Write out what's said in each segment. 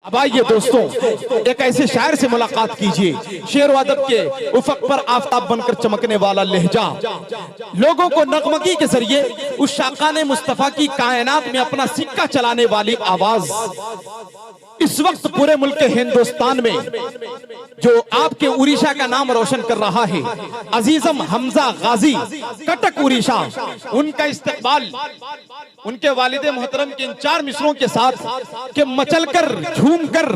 अब आइए दोस्तों, एक ऐसे शायर से मुलाकात कीजिए, शेर व अदब के उफक पर आफताब बनकर चमकने वाला लहजा, लोगों को नगमगी के जरिए उस शाकाने मुस्तफा की कायनात में अपना सिक्का चलाने वाली आवाज। इस वक्त पूरे मुल्क हिंदुस्तान में जो आपके उड़ीसा का नाम रोशन कर रहा है, अजीजम हमजा गाजी, कटक उड़ीसा, उनका इस्तकबाल उनके वालिदे मोहतरम के इन 4 मिसरों के साथ के मचलकर झूमकर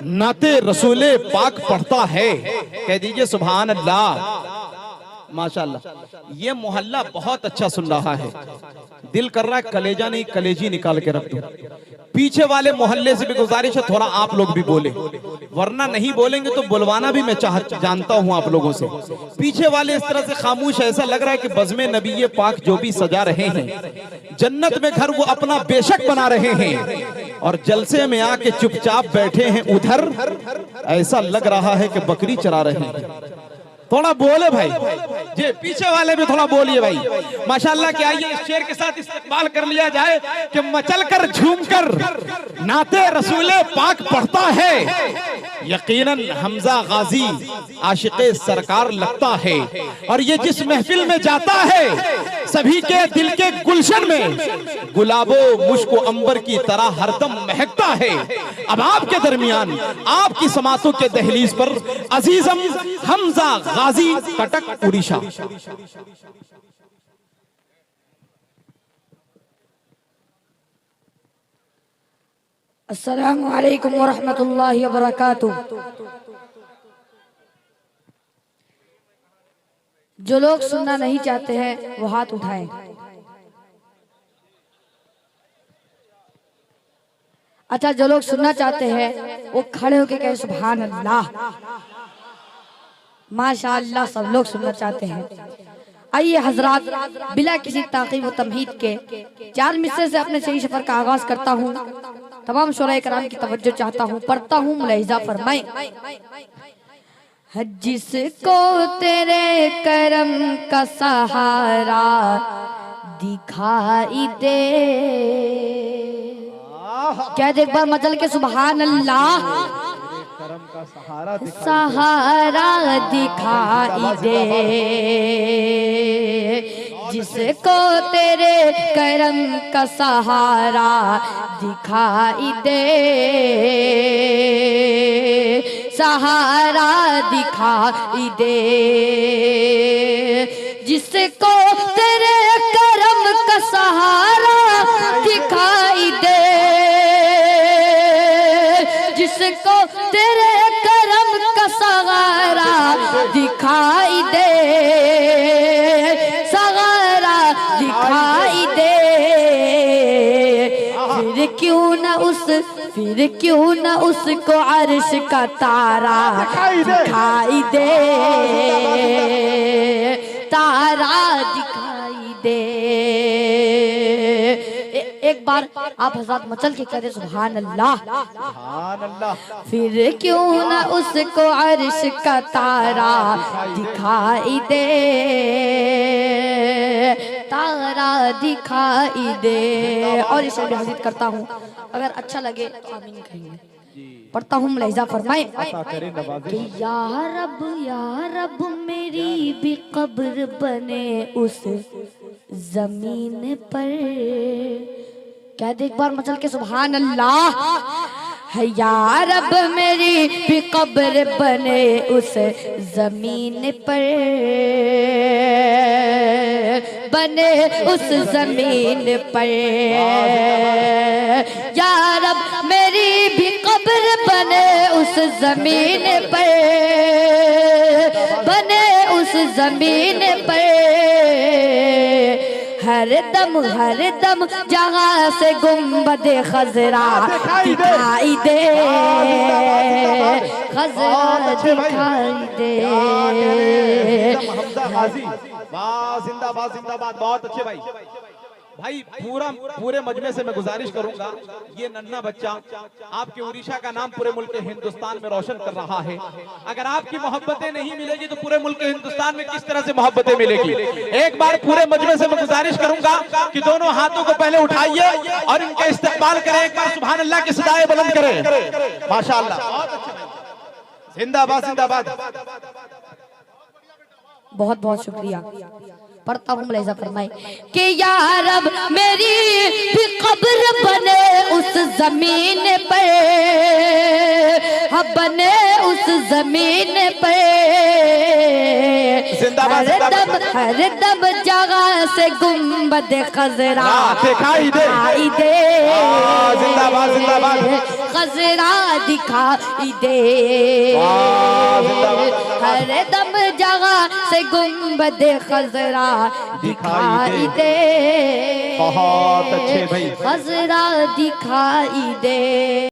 नाते रसूले पाक पढ़ता है। कह दीजिए सुभान अल्लाह, माशाअल्लाह। ये मोहल्ला बहुत अच्छा सुन रहा है, दिल कर रहा है कलेजा नहीं कलेजी निकाल के रख दूं। पीछे वाले मोहल्ले से भी गुजारिश है थोड़ा आप लोग भी बोले, वरना नहीं बोलेंगे तो बुलवाना भी मैं जानता हूं आप लोगों से। पीछे वाले इस तरह से खामोश, ऐसा लग रहा है कि बज़्मे नबी पाक जो भी सजा रहे हैं, जन्नत में घर वो अपना बेशक बना रहे हैं और जलसे में आके चुपचाप बैठे हैं उधर, ऐसा लग रहा है कि बकरी चरा रहे हैं। थोड़ा बोले भाई जी, पीछे वाले भी थोड़ा बोलिए भाई। माशाअल्लाह के आइए इस शेर के साथ इस्तेमाल कर लिया जाए कि मचलकर झूमकर नाते रसूले पाक पढ़ता है। यकीनन हमजा गाजी आशिक़े सरकार लगता है और ये जिस महफिल में जाता है सभी के दिल के गुलशन में गुलाबो मुश्को अंबर की तरह हरदम महकता है। अब आपके दरमियान आपकी समातों के दहलीज पर अजीजम हमजा गाजी, कटक उड़ीसा। अस्सलामु अलैकुम वरहमतुल्लाहि वबरकातुह। जो लोग सुनना नहीं चाहते हैं वो हाथ उठाएं। अच्छा, जो लोग सुनना चाहते हैं वो खड़े होके कहें सुभान अल्लाह। माशाअल्लाह, सब लोग सुनना चाहते हैं। आइए हजरात, बिला किसी ताक़ीब व तमहीद के 4 मिसरे से अपने सही सफर का आगाज करता हूँ। तमाम शोराए कराम की तवज्जो चाहता हूँ, पढ़ता हूँ, मुलाहिजा फरमाएं। जिसको तेरे करम का सहारा दिखाई दे, क्या एक बार मचल के सुभान अल्लाह। सहारा दिखाई दे, जिसको तेरे करम का सहारा दिखाई दे, सहारा दिखाई दे, जिसको तेरे करम का सहारा दिखाई दे, जिसको तेरे करम का सहारा दिखाई दे, सहारा दिखाई दे। फिर क्यों न उसको अर्श का तारा दिखाई दे, तारा दिखाई दे। एक बार आप हज़रात मचल के करें सुभान अल्लाह, सुभान अल्लाह। फिर क्यों न उसको अर्श का तारा दिखाई दे, तारा दिखाई दे। और इसे हाजिर करता हूँ, अगर अच्छा लगे तो आमीन कहेंगे। पढ़ता हूँ, मुलाहिजा फरमाएं कि या रब मेरी भी कब्र बने उस जमीन पर। कह दे एक बार मचल के सुभान अल्लाह। है या रब मेरी भी कब्र बने उस जमीन पर, बने उस जमीन पर। या रब मेरी भी कब्र बने उस जमीन पर, बने उस जमीन पर। हर दम जहाँ से गुंबद खजरा दिखाई दे, खजरा दिखाई दे। जिंदाबाद जिंदाबाद, बहुत अच्छे भाई। भाई पूरे मजमे से मैं गुजारिश करूंगा, ये नन्हा बच्चा आपके उड़ीसा का नाम पूरे मुल्क हिंदुस्तान में रोशन कर रहा है। अगर आपकी मोहब्बतें नहीं मिलेगी तो पूरे मुल्क हिंदुस्तान में किस तरह से मोहब्बतें मिलेगी। एक बार पूरे मजमे से मैं गुजारिश करूंगा कि दोनों हाथों को पहले उठाइए और इनका इस्तेमाल करें। एक बार सुभान अल्लाह की सदाएं बुलंद करें। माशाअल्लाह, जिंदाबाद जिंदाबाद। बहुत बहुत शुक्रिया। पढ़ता हूँ, मुलाहिजा फरमाए कि या रब मेरी भी कब्र बने उस जमीन पे, हाँ बने उस जमीन पे। हर दम जगह से गुंबद खजरा दिखाई दे, जिंदाबाद जिंदाबाद। खजरा दिखाई दे, हर दम जगह से गुंबद खजरा दिखाई दे। बहुत अच्छे भाई, खजरा दिखाई दे।